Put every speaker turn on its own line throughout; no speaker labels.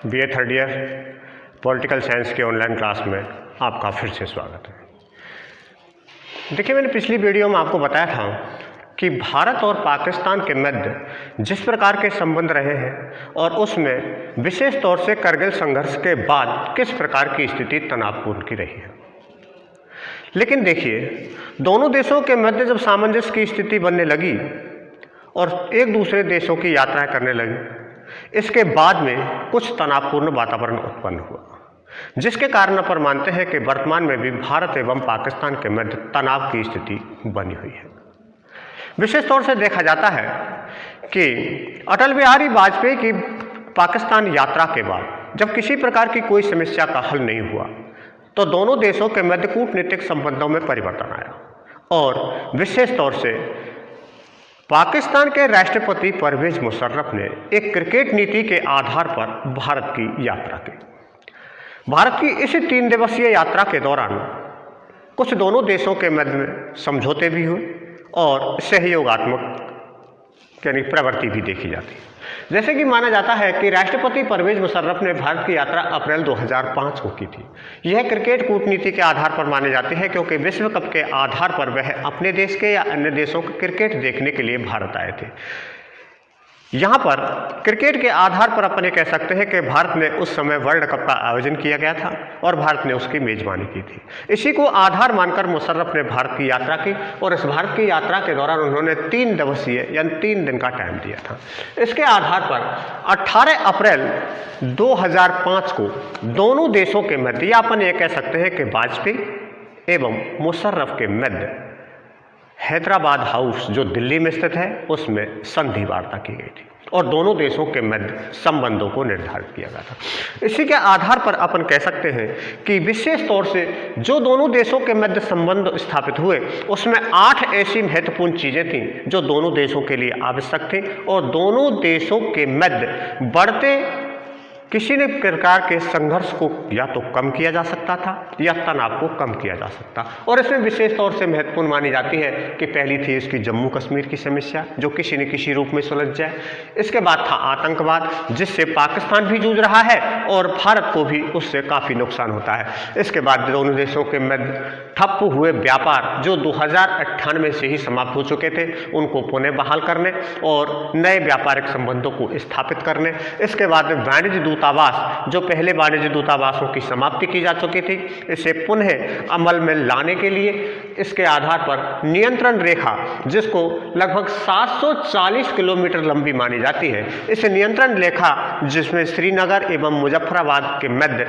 BA third year political science के online class में आपका फिर से स्वागत है। देखिए, मैंने पिछली वीडियो में आपको बताया था कि भारत और पाकिस्तान के मध्य जिस प्रकार के संबंध रहे हैं और उसमें विशेष तौर से करगिल संघर्ष के बाद किस प्रकार की स्थिति तनावपूर्ण की रही है। लेकिन देखिए, दोनों देशों के मध्य जब सामंजस्य की स्थिति बनने लगी और एक दूसरे देशों की यात्राएं करने लगी, इसके बाद में कुछ तनावपूर्ण वातावरण उत्पन्न हुआ, जिसके कारण अपन मानते हैं कि वर्तमान में भी भारत एवं पाकिस्तान के मध्य तनाव की स्थिति बनी हुई है। विशेष तौर से देखा जाता है कि अटल बिहारी वाजपेयी की पाकिस्तान यात्रा के बाद जब किसी प्रकार की कोई समस्या का हल नहीं हुआ तो दोनों देशों के मध्य कूटनीतिक संबंधों में परिवर्तन आया और विशेष तौर से पाकिस्तान के राष्ट्रपति परवेज मुशर्रफ ने एक क्रिकेट नीति के आधार पर भारत की यात्रा की। भारत की इस 3 दिवसीय यात्रा के दौरान कुछ दोनों देशों के मध्य में समझौते भी हुए और सहयोगात्मक यानी प्रवृत्ति भी देखी जाती है। जैसे कि माना जाता है कि राष्ट्रपति परवेज मुशर्रफ ने भारत की यात्रा अप्रैल 2005 को की थी। यह क्रिकेट कूटनीति के आधार पर मानी जाती है क्योंकि विश्व कप के आधार पर वह अपने देश के या अन्य देशों के क्रिकेट देखने के लिए भारत आए थे। यहाँ पर क्रिकेट के आधार पर अपन ये कह सकते हैं कि भारत में उस समय वर्ल्ड कप का आयोजन किया गया था और भारत ने उसकी मेजबानी की थी। इसी को आधार मानकर मुशर्रफ ने भारत की यात्रा की और इस भारत की यात्रा के दौरान उन्होंने 3 दिवसीय यानी 3 दिन का टाइम दिया था। इसके आधार पर 18 अप्रैल 2005 को दोनों देशों के मध्य या अपन ये कह सकते हैं कि वाजपेयी एवं मुशर्रफ के मध्य हैदराबाद हाउस जो दिल्ली में स्थित है उसमें संधि वार्ता की गई थी और दोनों देशों के मध्य संबंधों को निर्धारित किया गया था। इसी के आधार पर अपन कह सकते हैं कि विशेष तौर से जो दोनों देशों के मध्य संबंध स्थापित हुए उसमें 8 ऐसी महत्वपूर्ण चीजें थीं जो दोनों देशों के लिए आवश्यक थी और दोनों देशों के मध्य बढ़ते किसी न प्रकार के संघर्ष को या तो कम किया जा सकता था या तनाव को कम किया जा सकता। और इसमें विशेष तौर से महत्वपूर्ण मानी जाती है कि पहली थी इसकी जम्मू कश्मीर की समस्या जो किसी न किसी रूप में सुलझ जाए। इसके बाद था आतंकवाद जिससे पाकिस्तान भी जूझ रहा है और भारत को भी उससे काफ़ी नुकसान होता है। इसके बाद दोनों देशों के मध्य ठप्प हुए व्यापार जो 2098 से ही समाप्त हो चुके थे उनको पुनः बहाल करने और नए व्यापारिक संबंधों को स्थापित करने। इसके बाद वाणिज्य दूतावास जो पहले वाणिज्य दूतावासों की समाप्ति की जा चुकी थी इसे पुनः अमल में लाने के लिए इसके आधार पर नियंत्रण रेखा जिसको लगभग 740 किलोमीटर लंबी मानी जाती है, इस नियंत्रण रेखा जिसमें श्रीनगर एवं मुजफ्फराबाद के मध्य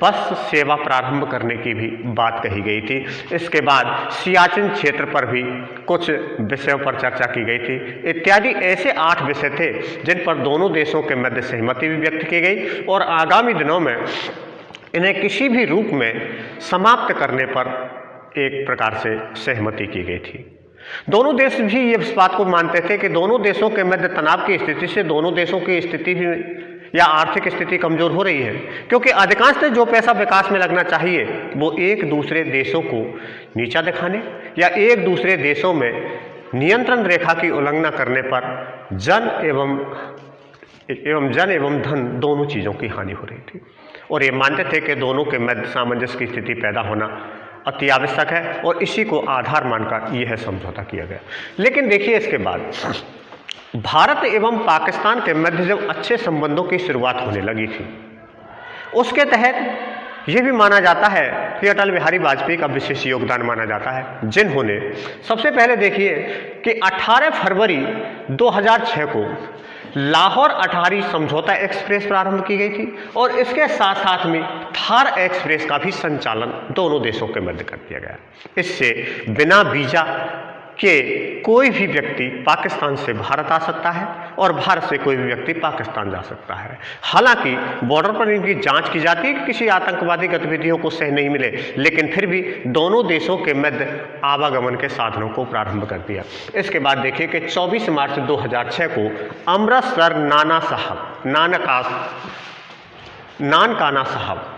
बस सेवा प्रारंभ करने की भी बात कही गई थी। इसके बाद सियाचिन क्षेत्र पर भी कुछ विषयों पर चर्चा की गई थी इत्यादि ऐसे 8 विषय थे जिन पर दोनों देशों के मध्य सहमति भी व्यक्त की गई और आगामी दिनों में इन्हें किसी भी रूप में समाप्त करने पर एक प्रकार से सहमति की गई थी। दोनों देश भी इस बात को मानते थे कि दोनों देशों के मध्य तनाव की स्थिति से दोनों देशों की स्थिति भी या आर्थिक स्थिति कमजोर हो रही है क्योंकि अधिकांशतः जो पैसा विकास में लगना चाहिए वो एक दूसरे देशों को नीचा दिखाने या एक दूसरे देशों में नियंत्रण रेखा की उल्लंघना करने पर जन एवं धन दोनों चीज़ों की हानि हो रही थी और ये मानते थे कि दोनों के मध्य सामंजस्य की स्थिति पैदा होना अति आवश्यक है और इसी को आधार मानकर यह समझौता किया गया। लेकिन देखिए, इसके बाद भारत एवं पाकिस्तान के मध्य जब अच्छे संबंधों की शुरुआत होने लगी थी उसके तहत यह भी माना जाता है कि अटल बिहारी वाजपेयी का विशेष योगदान माना जाता है जिन्होंने सबसे पहले देखिए कि 18 फरवरी 2006 को लाहौर अटारी समझौता एक्सप्रेस प्रारंभ की गई थी और इसके साथ साथ में थार एक्सप्रेस का भी संचालन दोनों देशों के मध्य कर दिया गया। इससे बिना वीजा के कोई भी व्यक्ति पाकिस्तान से भारत आ सकता है और भारत से कोई भी व्यक्ति पाकिस्तान जा सकता है। हालांकि बॉर्डर पर इनकी जांच की जाती है कि किसी आतंकवादी गतिविधियों को सह नहीं मिले, लेकिन फिर भी दोनों देशों के मध्य आवागमन के साधनों को प्रारंभ कर दिया। इसके बाद देखिए कि 24 मार्च 2006 को अमृतसर नानकाना साहब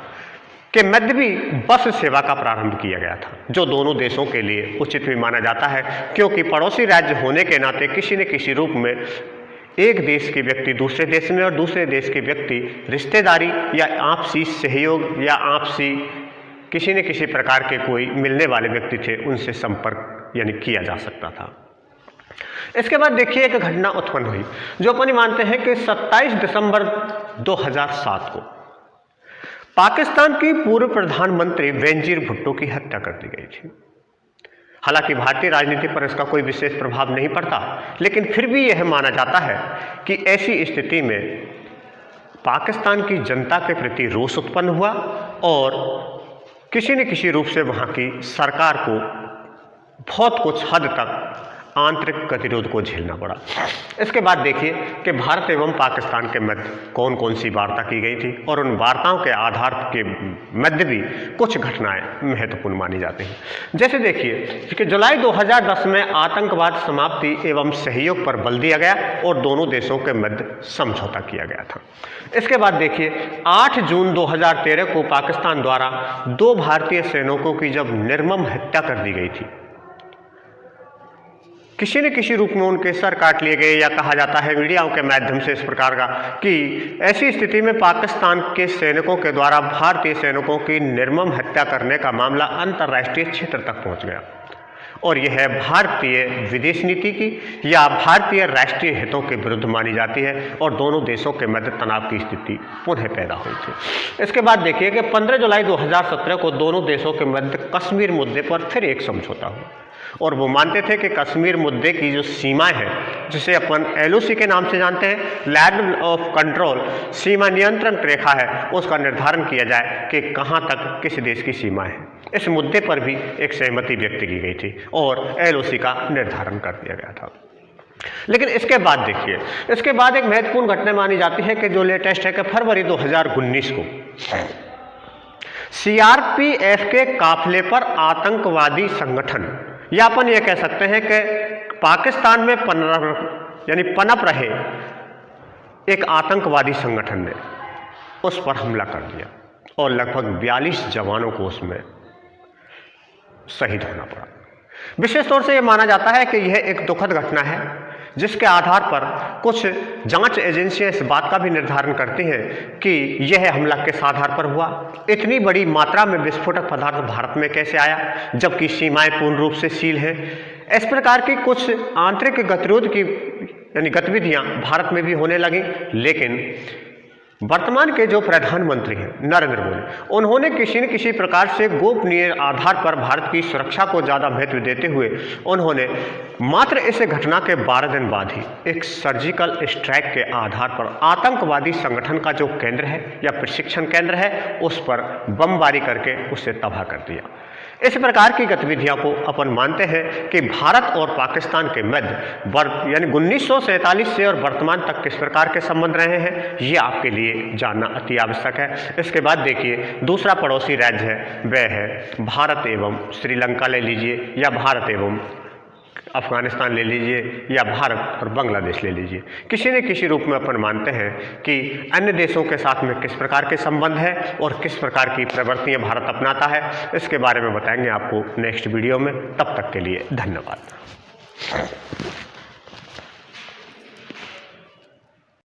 के मध्य भी बस सेवा का प्रारंभ किया गया था जो दोनों देशों के लिए उचित भी माना जाता है क्योंकि पड़ोसी राज्य होने के नाते किसी न किसी रूप में एक देश के व्यक्ति दूसरे देश में और दूसरे देश के व्यक्ति रिश्तेदारी या आपसी सहयोग या आपसी किसी न किसी प्रकार के कोई मिलने वाले व्यक्ति थे, उनसे संपर्क यानी किया जा सकता था। इसके बाद देखिए एक घटना उत्पन्न हुई जो अपन मानते हैं कि 27 दिसंबर 2007 को पाकिस्तान की पूर्व प्रधानमंत्री बेनजीर भुट्टो की हत्या कर दी गई थी। हालांकि भारतीय राजनीति पर इसका कोई विशेष प्रभाव नहीं पड़ता, लेकिन फिर भी यह माना जाता है कि ऐसी स्थिति में पाकिस्तान की जनता के प्रति रोष उत्पन्न हुआ और किसी न किसी रूप से वहां की सरकार को बहुत कुछ हद तक आंतरिक गतिरोध को झेलना पड़ा। इसके बाद देखिए कि भारत एवं पाकिस्तान के मध्य कौन कौन सी वार्ता की गई थी और उन वार्ताओं के आधार के मध्य भी कुछ घटनाएं महत्वपूर्ण मानी जाती हैं। जैसे देखिए कि जुलाई 2010 में आतंकवाद समाप्ति एवं सहयोग पर बल दिया गया और दोनों देशों के मध्य समझौता किया गया था। इसके बाद देखिए 8 जून 2013 को पाकिस्तान द्वारा 2 भारतीय सैनिकों की जब निर्मम हत्या कर दी गई थी, किसी न किसी रूप में उनके सर काट लिए गए, या कहा जाता है मीडियाओं के माध्यम से इस प्रकार का कि ऐसी स्थिति में पाकिस्तान के सैनिकों के द्वारा भारतीय सैनिकों की निर्मम हत्या करने का मामला अंतर्राष्ट्रीय क्षेत्र तक पहुंच गया और यह भारतीय विदेश नीति की या भारतीय राष्ट्रीय हितों के विरुद्ध मानी जाती है और दोनों देशों के मध्य तनाव की स्थिति पुनः पैदा हुई थी। इसके बाद देखिए कि 15 जुलाई 2017 को दोनों देशों के मध्य कश्मीर मुद्दे पर फिर एक समझौता हुआ और वो मानते थे कि कश्मीर मुद्दे की जो सीमाएं हैं, जिसे अपन LOC के नाम से जानते हैं, लैंड ऑफ कंट्रोल, सीमा नियंत्रण रेखा है, उसका निर्धारण किया जाए कि कहां तक किस देश की सीमा है। इस मुद्दे पर भी एक सहमति व्यक्त की गई थी और LOC का निर्धारण कर दिया गया था। लेकिन इसके बाद देखिए, इसके बाद एक महत्वपूर्ण घटना मानी जाती है कि जो लेटेस्ट है कि फरवरी 2019 को CRPF के काफिले पर आतंकवादी संगठन, या अपन ये कह सकते हैं कि पाकिस्तान में पनप रहे एक आतंकवादी संगठन ने उस पर हमला कर दिया और लगभग 42 जवानों को उसमें शहीद होना पड़ा। विशेष तौर से यह माना जाता है कि यह एक दुखद घटना है जिसके आधार पर कुछ जांच एजेंसियां इस बात का भी निर्धारण करती हैं कि यह हमला किस आधार पर हुआ, इतनी बड़ी मात्रा में विस्फोटक पदार्थ भारत में कैसे आया जबकि सीमाएं पूर्ण रूप से सील हैं। इस प्रकार की कुछ आंतरिक गतिरोध की यानी गतिविधियां भारत में भी होने लगी। लेकिन वर्तमान के जो प्रधानमंत्री हैं नरेंद्र मोदी, उन्होंने किसी न किसी प्रकार से गोपनीय आधार पर भारत की सुरक्षा को ज़्यादा महत्व देते हुए उन्होंने मात्र इस घटना के 12 दिन बाद ही एक सर्जिकल स्ट्राइक के आधार पर आतंकवादी संगठन का जो केंद्र है या प्रशिक्षण केंद्र है उस पर बमबारी करके उसे तबाह कर दिया। इस प्रकार की गतिविधियों को अपन मानते हैं कि भारत और पाकिस्तान के मध्य यानी 1947 से और वर्तमान तक किस प्रकार के संबंध रहे हैं, ये आपके लिए जानना अति आवश्यक है। इसके बाद देखिए दूसरा पड़ोसी राज्य है वह है भारत एवं श्रीलंका ले लीजिए, या भारत एवं अफगानिस्तान ले लीजिए, या भारत और बांग्लादेश ले लीजिए। किसी न किसी रूप में अपन मानते हैं कि अन्य देशों के साथ में किस प्रकार के संबंध है और किस प्रकार की प्रवृत्तियां भारत अपनाता है, इसके बारे में बताएंगे आपको नेक्स्ट वीडियो में। तब तक के लिए धन्यवाद।